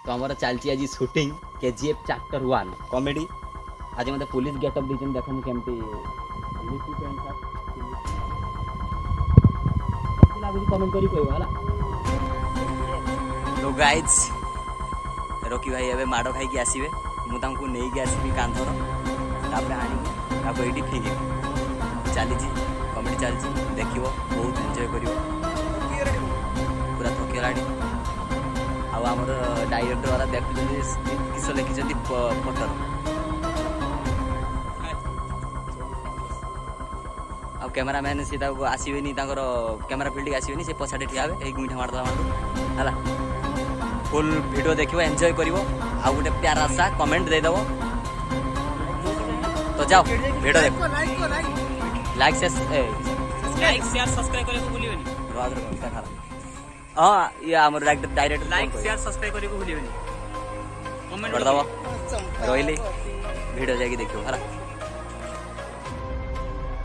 तो आमर चलती आज शूटिंग केजीएफ चैप्टर 1 कॉमेडी। आज मत पुलिस गेटअप दीजिए देख केमती कमेंट करी कहबो हला। तो गाइज रॉकी भाई एबे माडो खाई के आसीबे मु तांको नै के आसीबी कांधर तापर आनी ताको एठी फेंकी चली जी कॉमेडी चलची देखिबो बहुत एंजॉय करिवो पूरा थकेलाडी। आमर डायरेक्टर वाला देखुं किस लिखिं पटर आ कैमरामैन सी आसबेनि कैमेरा फील्ड आसबेनि से पछाड़े ठिया हे एक मिठा मारदा है फुल वीडियो देखिबो एंजॉय करिवो आ गोटे प्यारा सा कमेंट दे देबो। तो जाओ वीडियो देखो लाइक शेयर सब्सक्राइब करे को भूलिबेनी रादर घंटा खरा। हां ये हमर डायरेक्ट लाइक शेयर सब्सक्राइब करे को भूलिबेनी कमेंट कर दबो रोइली वीडियो जाके देखियो हला।